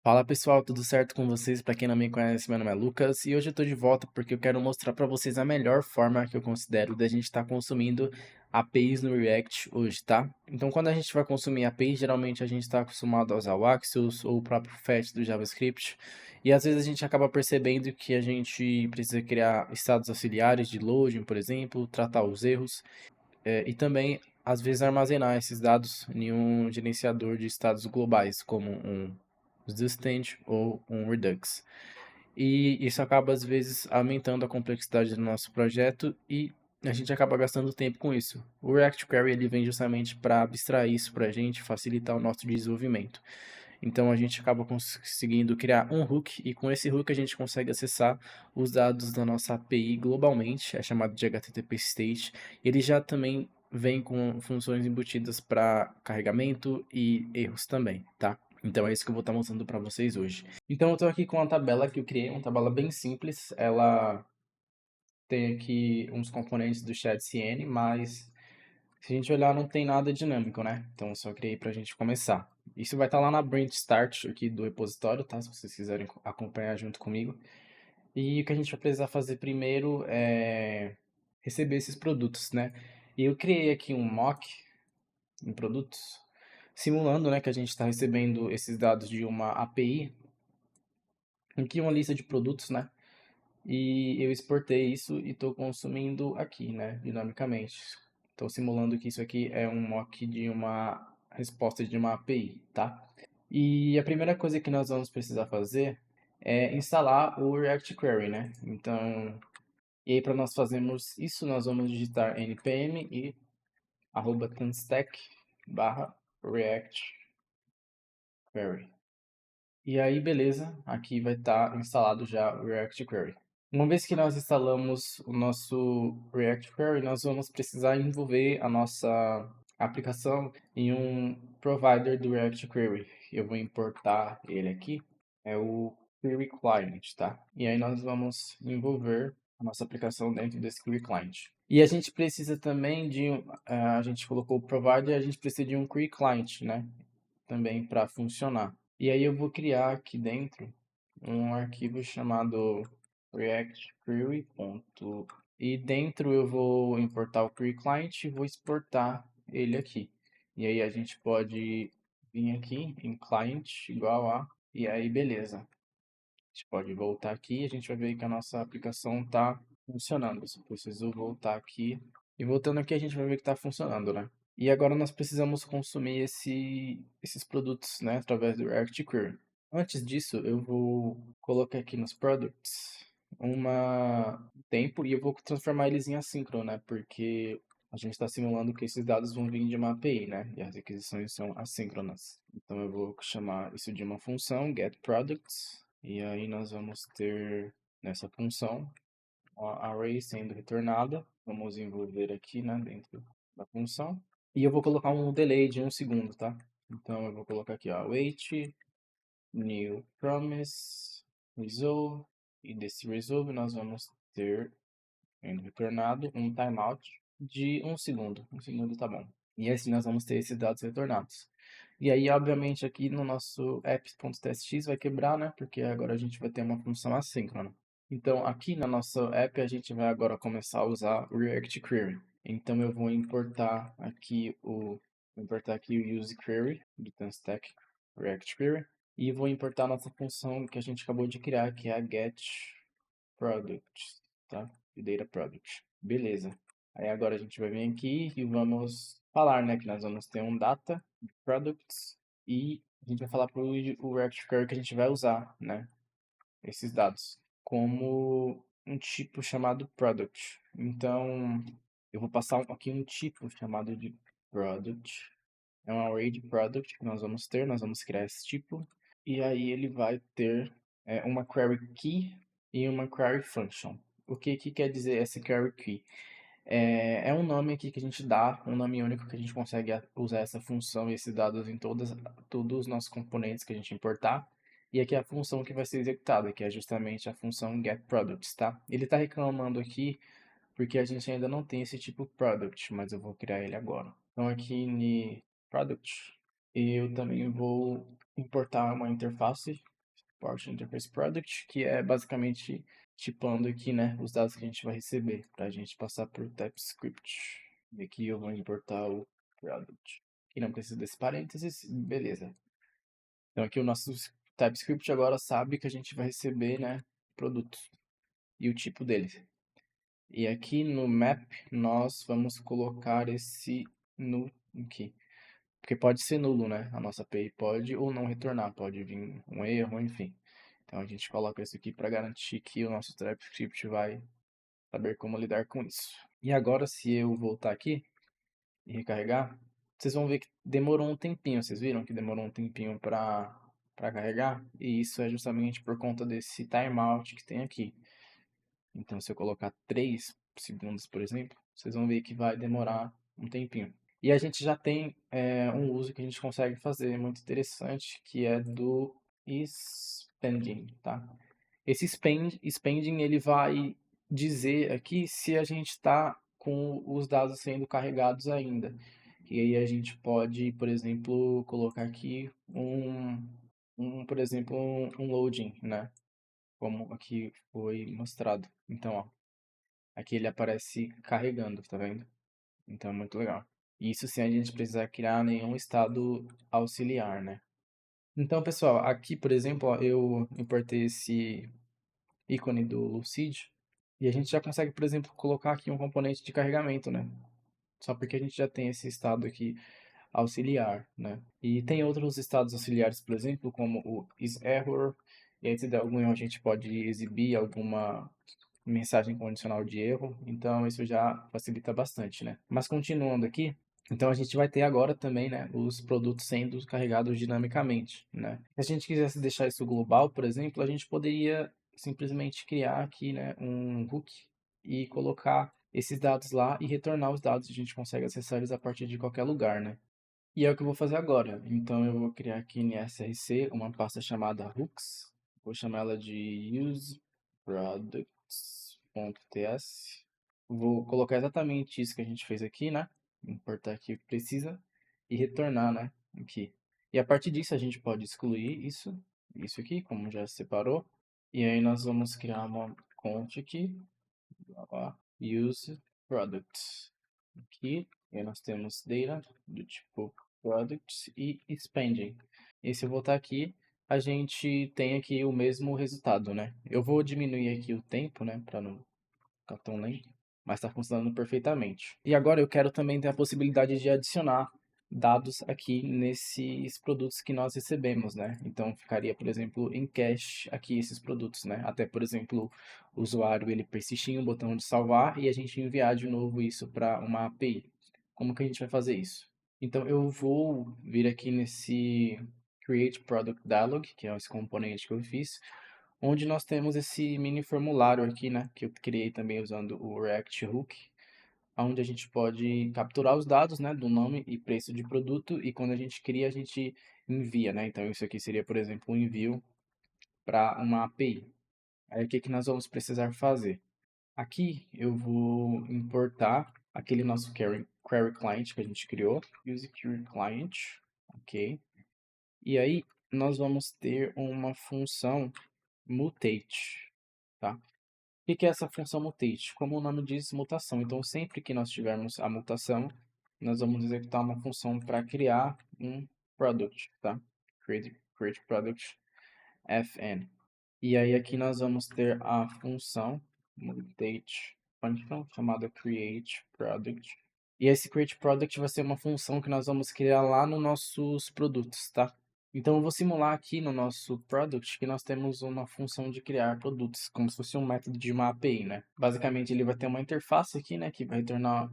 Fala pessoal, tudo certo com vocês? Para quem não me conhece, meu nome é Lucas e hoje eu tô de volta porque eu quero mostrar para vocês a melhor forma que eu considero da gente estar consumindo APIs no React hoje, tá? Então, quando a gente vai consumir APIs, geralmente a gente está acostumado a usar o Axios ou o próprio Fetch do JavaScript e às vezes a gente acaba percebendo que a gente precisa criar estados auxiliares de loading, por exemplo, tratar os erros e também às vezes armazenar esses dados em um gerenciador de estados globais, como um Zustand ou um Redux. E isso acaba, às vezes, aumentando a complexidade do nosso projeto e a gente acaba gastando tempo com isso. O React Query ele vem justamente para abstrair isso para a gente, facilitar o nosso desenvolvimento. Então a gente acaba conseguindo criar um hook e com esse hook a gente consegue acessar os dados da nossa API globalmente, é chamado de HTTP State. Ele já também vem com funções embutidas para carregamento e erros também, tá? Então é isso que eu vou estar mostrando para vocês hoje. Então eu estou aqui com uma tabela que eu criei, uma tabela bem simples. Ela tem aqui uns componentes do ChatCN, mas se a gente olhar não tem nada dinâmico, né? Então eu só criei para a gente começar. Isso vai estar lá na branch start aqui do repositório, tá? Se vocês quiserem acompanhar junto comigo. E o que a gente vai precisar fazer primeiro é receber esses produtos, né? E eu criei aqui um mock em produtos, simulando, né, que a gente está recebendo esses dados de uma API, aqui uma lista de produtos, né? E eu exportei isso e estou consumindo aqui, né, dinamicamente. Estou simulando que isso aqui é um mock de uma resposta de uma API, tá? E a primeira coisa que nós vamos precisar fazer é instalar o React Query, né? Então, e aí para nós fazermos isso, nós vamos digitar npm e @tanstack barra React Query. E aí, beleza, aqui vai estar instalado já o React Query. Uma vez que nós instalamos o nosso React Query, nós vamos precisar envolver a nossa aplicação em um provider do React Query. Eu vou importar ele aqui, é o Query Client, tá? E aí nós vamos envolver a nossa aplicação dentro desse Query Client. E a gente precisa também de, a gente colocou o provider, a gente precisa de um Query Client, né? Também para funcionar. E aí eu vou criar aqui dentro um arquivo chamado React Query. E dentro eu vou importar o Query Client e vou exportar ele aqui. E aí a gente pode vir aqui em Client igual a... E aí beleza. A gente pode voltar aqui e a gente vai ver que a nossa aplicação está funcionando. Eu só preciso voltar aqui. E voltando aqui a gente vai ver que está funcionando, né? E agora nós precisamos consumir esses produtos, né, através do React Query. Antes disso, eu vou colocar aqui nos products um tempo e eu vou transformar eles em assíncrono, né, porque a gente está simulando que esses dados vão vir de uma API, né, e as requisições são assíncronas. Então eu vou chamar isso de uma função getProducts e aí nós vamos ter nessa função a array sendo retornada. Vamos envolver aqui, né, dentro da função. E eu vou colocar um delay de 1 segundo, tá? Então eu vou colocar aqui, ó, wait, new promise, resolve. E desse resolve nós vamos ter, sendo retornado, um timeout de 1 segundo. 1 segundo tá bom. E assim nós vamos ter esses dados retornados. E aí, obviamente, aqui no nosso app.testx vai quebrar, né? Porque agora a gente vai ter uma função assíncrona. Então, aqui na nossa app, a gente vai agora começar a usar o React Query. Então, eu vou importar aqui o use query do Tanstack React Query e vou importar a nossa função que a gente acabou de criar, que é a getProduct, tá? De data product. Beleza. Aí agora a gente vai vir aqui e vamos falar, né, que nós vamos ter um data products e a gente vai falar para o React Query que a gente vai usar, né, esses dados como um tipo chamado product. Então, eu vou passar aqui um tipo chamado de product. É um array de product que nós vamos criar esse tipo. E aí ele vai ter uma query key e uma query function. O que quer dizer essa query key? É um nome aqui que a gente dá, um nome único que a gente consegue usar essa função e esses dados em todos os nossos componentes que a gente importar. E aqui é a função que vai ser executada, que é justamente a função getProducts, tá? Ele está reclamando aqui porque a gente ainda não tem esse tipo product, mas eu vou criar ele agora. Então aqui em product, eu também vou importar uma interface Port Interface Product, que é basicamente tipando aqui, né, os dados que a gente vai receber, para a gente passar por TypeScript. E aqui eu vou importar o product, que não precisa desse parênteses, beleza. Então aqui o nosso TypeScript agora sabe que a gente vai receber, né, produtos e o tipo dele. E aqui no map nós vamos colocar esse null aqui. Porque pode ser nulo, né? A nossa API pode ou não retornar, pode vir um erro, enfim. Então a gente coloca isso aqui para garantir que o nosso TypeScript vai saber como lidar com isso. E agora se eu voltar aqui e recarregar, vocês vão ver que demorou um tempinho, vocês viram que demorou um tempinho para carregar? E isso é justamente por conta desse timeout que tem aqui. Então se eu colocar 3 segundos, por exemplo, vocês vão ver que vai demorar um tempinho. E a gente já tem um uso que a gente consegue fazer muito interessante, que é do spending, tá? Esse spending ele vai dizer aqui se a gente está com os dados sendo carregados ainda. E aí a gente pode, por exemplo, colocar aqui por exemplo, um loading, né? Como aqui foi mostrado. Então, ó, aqui ele aparece carregando, tá vendo? Então é muito legal. Isso sem a gente precisar criar nenhum estado auxiliar, né? Então, pessoal, aqui, por exemplo, ó, eu importei esse ícone do Lucid e a gente já consegue, por exemplo, colocar aqui um componente de carregamento, né? Só porque a gente já tem esse estado aqui auxiliar, né? E tem outros estados auxiliares, por exemplo, como o isError, e aí se der algum erro a gente pode exibir alguma mensagem condicional de erro, então isso já facilita bastante, né? Mas continuando aqui, então a gente vai ter agora também, né, os produtos sendo carregados dinamicamente, né? Se a gente quisesse deixar isso global, por exemplo, a gente poderia simplesmente criar aqui, né, um hook e colocar esses dados lá e retornar os dados. A gente consegue acessar eles a partir de qualquer lugar, né? E é o que eu vou fazer agora. Então eu vou criar aqui em src uma pasta chamada hooks. Vou chamar ela de useProducts.ts. Vou colocar exatamente isso que a gente fez aqui, né? Importar aqui o que precisa e retornar, né? Aqui. E a partir disso a gente pode excluir isso aqui, como já separou. E aí nós vamos criar uma conta aqui, ó, use product. Aqui, e aí nós temos data do tipo products e spending. E se eu voltar aqui, a gente tem aqui o mesmo resultado, né? Eu vou diminuir aqui o tempo, né, para não ficar tão lento, mas está funcionando perfeitamente. E agora eu quero também ter a possibilidade de adicionar dados aqui nesses produtos que nós recebemos, né? Então ficaria, por exemplo, em cache aqui esses produtos, né? Até, por exemplo, o usuário ele persistir em um botão de salvar e a gente enviar de novo isso para uma API. Como que a gente vai fazer isso? Então eu vou vir aqui nesse Create Product Dialog, que é esse componente que eu fiz, onde nós temos esse mini formulário aqui, né, que eu criei também usando o React Hook, onde a gente pode capturar os dados, né, do nome e preço de produto e quando a gente cria, a gente envia, né? Então isso aqui seria, por exemplo, um envio para uma API. Aí o que que nós vamos precisar fazer? Aqui eu vou importar aquele nosso query client que a gente criou, use query client, ok? E aí nós vamos ter uma função mutate, tá? O que é essa função mutate? Como o nome diz, mutação. Então, sempre que nós tivermos a mutação, nós vamos executar uma função para criar um product, tá? Create product fn. E aí aqui nós vamos ter a função mutate function chamada create product. E esse create product vai ser uma função que nós vamos criar lá nos nossos produtos, tá? Então eu vou simular aqui no nosso product que nós temos uma função de criar produtos, como se fosse um método de uma API, né? Basicamente ele vai ter uma interface aqui, né, que vai retornar,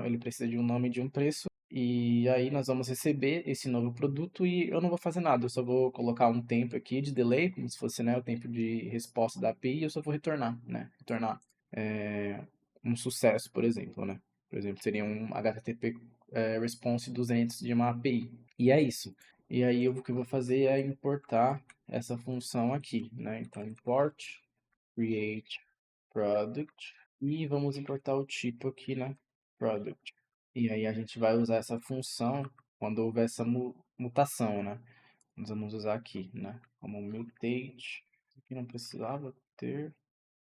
ele precisa de um nome e de um preço. E aí nós vamos receber esse novo produto e eu não vou fazer nada, eu só vou colocar um tempo aqui de delay, como se fosse, né, o tempo de resposta da API e eu só vou retornar, né? Retornar um sucesso, por exemplo, né? Por exemplo, seria um HTTP response 200 de uma API. E é isso. E aí o que eu vou fazer é importar essa função aqui, né? Então import create product e vamos importar o tipo aqui, né? Product. E aí a gente vai usar essa função quando houver essa mutação, né? nós vamos usar aqui, né? Como mutate, aqui não precisava ter.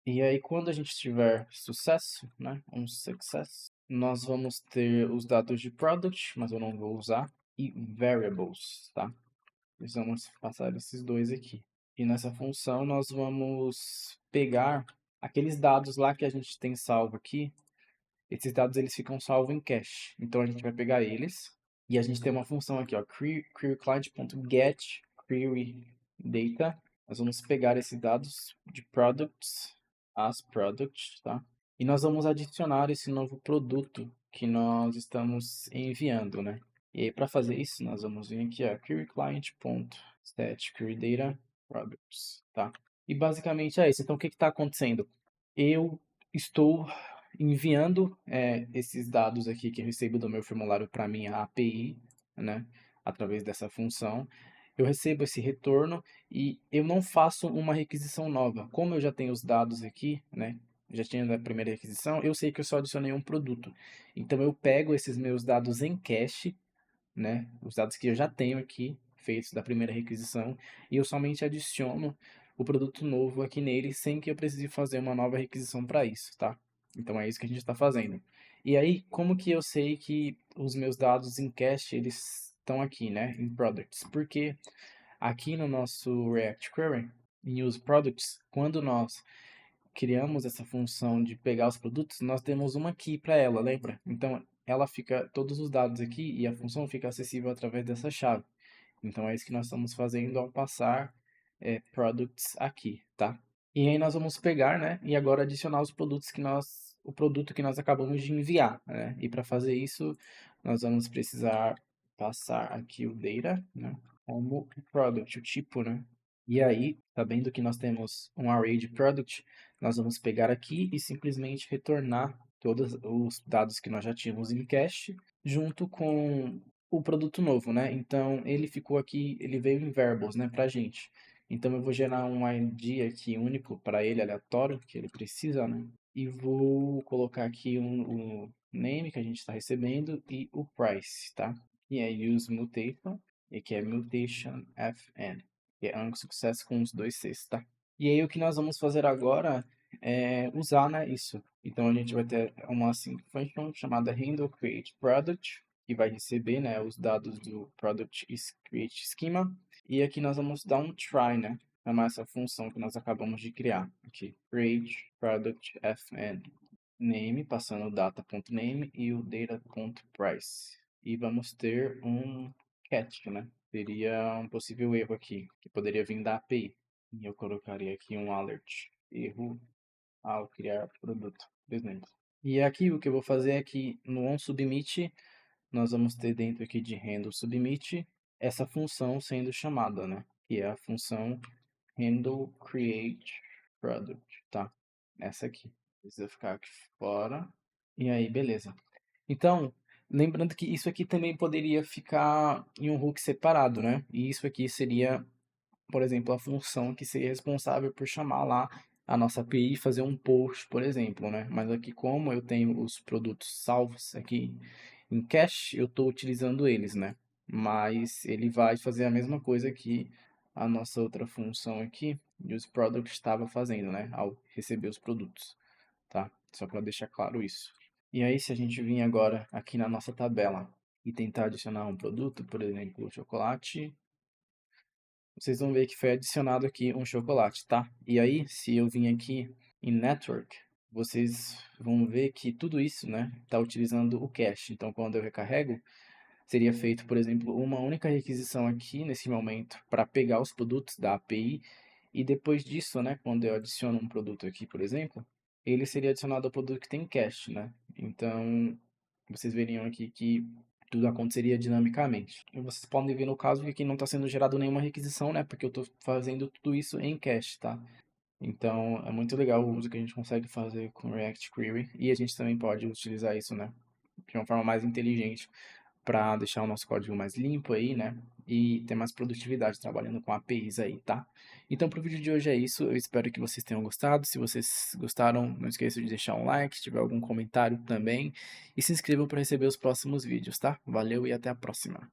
E aí, quando a gente tiver sucesso, né? Um success, nós vamos ter os dados de product, mas eu não vou usar, e variables, tá? Precisamos passar esses dois aqui. E nessa função nós vamos pegar aqueles dados lá que a gente tem salvo aqui. Esses dados eles ficam salvos em cache. Então a gente vai pegar eles e a gente tem uma função aqui, ó, queryClient.get query data. Nós vamos pegar esses dados de products, as products, tá? E nós vamos adicionar esse novo produto que nós estamos enviando, né? E aí, para fazer isso, nós vamos vir aqui, ó, queryClient.setQueryDataProducts, tá? E basicamente é isso. Então, o que está acontecendo? Eu estou enviando esses dados aqui que eu recebo do meu formulário para minha API, né? Através dessa função. Eu recebo esse retorno e eu não faço uma requisição nova. Como eu já tenho os dados aqui, né? Já tinha da primeira requisição, eu sei que eu só adicionei um produto. Então, eu pego esses meus dados em cache, né? Os dados que eu já tenho aqui, feitos da primeira requisição, e eu somente adiciono o produto novo aqui nele, sem que eu precise fazer uma nova requisição para isso, tá? Então é isso que a gente está fazendo. E aí, como que eu sei que os meus dados em cache, eles estão aqui, né? Em products? Porque aqui no nosso React Query, em Use Products, quando nós criamos essa função de pegar os produtos, nós temos uma key para ela, lembra? Então, ela fica todos os dados aqui e a função fica acessível através dessa chave. Então, é isso que nós estamos fazendo ao passar products aqui, tá? E aí nós vamos pegar, né, e agora adicionar os produtos o produto que nós acabamos de enviar, né? E para fazer isso, nós vamos precisar passar aqui o data, né, como product, o tipo, né? E aí, sabendo que nós temos um array de product, nós vamos pegar aqui e simplesmente retornar todos os dados que nós já tínhamos em cache, junto com o produto novo, né? Então, ele ficou aqui, ele veio em variables, né, pra gente. Então, eu vou gerar um ID aqui único para ele, aleatório, que ele precisa, né? E vou colocar aqui o name que a gente está recebendo e o price, tá? E é use mutation, e aqui é mutation fn, que é sucesso com os dois Cs, tá? E aí, o que nós vamos fazer agora é usar, né, isso. Então, a gente vai ter uma function chamada handle create product, que vai receber, né, os dados do product create schema. E aqui nós vamos dar um try, né, chamar essa função que nós acabamos de criar. Aqui, create product fn name, passando o data.name e o data.price. E vamos ter um catch, né? Teria um possível erro aqui, que poderia vir da API. E eu colocaria aqui um alert, erro ao criar produto, por exemplo. E aqui o que eu vou fazer é que no onSubmit, nós vamos ter dentro aqui de handle submit essa função sendo chamada, né? Que é a função handle create product, tá? Essa aqui. Precisa ficar aqui fora. E aí, beleza. Então, lembrando que isso aqui também poderia ficar em um hook separado, né? E isso aqui seria, por exemplo, a função que seria responsável por chamar lá a nossa API e fazer um post, por exemplo, né? Mas aqui, como eu tenho os produtos salvos aqui em cache, eu estou utilizando eles, né? Mas ele vai fazer a mesma coisa que a nossa outra função aqui, useProduct, estava fazendo, né? Ao receber os produtos, tá? Só para deixar claro isso. E aí, se a gente vir agora aqui na nossa tabela e tentar adicionar um produto, por exemplo, o chocolate, vocês vão ver que foi adicionado aqui um chocolate, tá? E aí, se eu vim aqui em Network, vocês vão ver que tudo isso, né, está utilizando o cache. Então, quando eu recarrego, seria feito, por exemplo, uma única requisição aqui nesse momento para pegar os produtos da API e depois disso, né, quando eu adiciono um produto aqui, por exemplo, ele seria adicionado ao produto que tem cache, né? Então, vocês veriam aqui que tudo aconteceria dinamicamente. E vocês podem ver no caso que aqui não está sendo gerado nenhuma requisição, né? Porque eu estou fazendo tudo isso em cache, tá? Então, é muito legal o uso que a gente consegue fazer com React Query e a gente também pode utilizar isso, né? De uma forma mais inteligente para deixar o nosso código mais limpo aí, né? E ter mais produtividade trabalhando com APIs aí, tá? Então, pro vídeo de hoje é isso. Eu espero que vocês tenham gostado. Se vocês gostaram, não esqueça de deixar um like, se tiver algum comentário também. E se inscrevam para receber os próximos vídeos, tá? Valeu e até a próxima.